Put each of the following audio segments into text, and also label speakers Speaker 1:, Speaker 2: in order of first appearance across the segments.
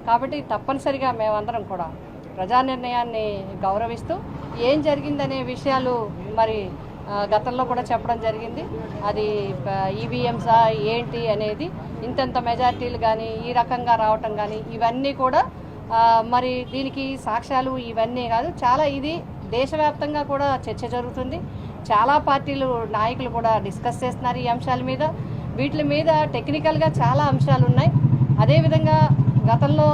Speaker 1: కాబట్టి తప్పనిసరిగా మేమందరం కూడా ప్రజా నిర్ణయాన్ని గౌరవిస్తూ ఏం జరిగిందనే విషయాలు మరి గతంలో కూడా చెప్పడం జరిగింది. అది ఈవీఎంసా ఏంటి అనేది, ఇంతంత మెజార్టీలు కానీ ఈ రకంగా రావటం కానీ ఇవన్నీ కూడా మరి దీనికి సాక్ష్యాలు ఇవన్నీ కాదు, చాలా ఇది దేశవ్యాప్తంగా కూడా చర్చ జరుగుతుంది. చాలా పార్టీలు నాయకులు కూడా డిస్కస్ చేస్తున్నారు ఈ అంశాల మీద. వీటి మీద టెక్నికల్గా చాలా అంశాలు ఉన్నాయి. అదేవిధంగా గతంలో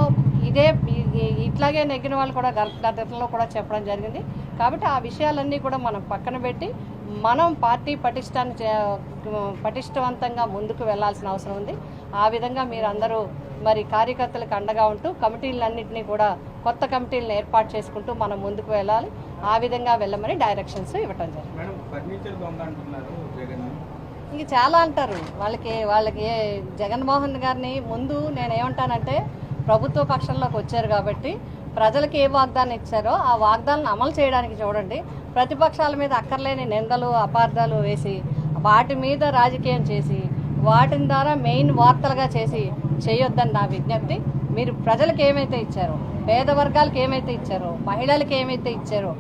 Speaker 1: ఇట్లాగే నెగ్గిన వాళ్ళు కూడా గతంలో కూడా చెప్పడం జరిగింది. కాబట్టి ఆ విషయాలన్నీ కూడా మనం పక్కన పెట్టి మనం పార్టీ పటిష్టవంతంగా ముందుకు వెళ్లాల్సిన అవసరం ఉంది. ఆ విధంగా మీరందరూ మరి కార్యకర్తలకు అండగా ఉంటూ కమిటీలన్నింటినీ కూడా కొత్త కమిటీలను ఏర్పాటు చేసుకుంటూ మనం ముందుకు వెళ్ళాలి. ఆ విధంగా వెళ్ళమని డైరెక్షన్స్ ఇవ్వటం జరిగింది. ఇంక చాలా అంటారు. వాళ్ళకి జగన్మోహన్ గారిని ముందు నేనేమంటానంటే, ప్రభుత్వ పక్షంలోకి వచ్చారు కాబట్టి ప్రజలకు ఏ వాగ్దానం ఇచ్చారో ఆ వాగ్దానాన్ని అమలు చేయడానికి చూడండి. ప్రతిపక్షాల మీద అక్కర్లేని నిందలు అపార్థాలు వేసి వాటి మీద రాజకీయం చేసి వాటి ద్వారా మెయిన్ వార్తలుగా చేసి చేయొద్దని నా విజ్ఞప్తి. మీరు ప్రజలకు ఏమైతే ఇచ్చారో, పేద వర్గాలకు ఏమైతే ఇచ్చారో, మహిళలకు ఏమైతే ఇచ్చారో,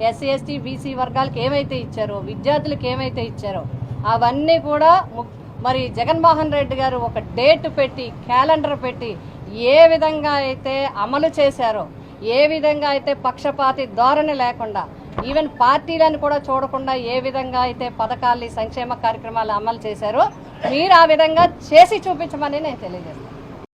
Speaker 1: ఎస్సీ ఎస్టీ బీసీ వర్గాలకు ఏమైతే ఇచ్చారో, విద్యార్థులకు ఏమైతే ఇచ్చారో అవన్నీ కూడా మరి జగన్మోహన్ రెడ్డి గారు ఒక డేట్ పెట్టి క్యాలెండర్ పెట్టి ఏ విధంగా అయితే అమలు చేశారో, ఏ విధంగా అయితే పక్షపాతి ధోరణి లేకుండా ఈవెన్ పార్టీలను కూడా చూడకుండా ఏ విధంగా అయితే పథకాలు సంక్షేమ కార్యక్రమాలు అమలు చేశారో మీరు ఆ విధంగా చేసి చూపించమని నేను తెలియజేస్తాను.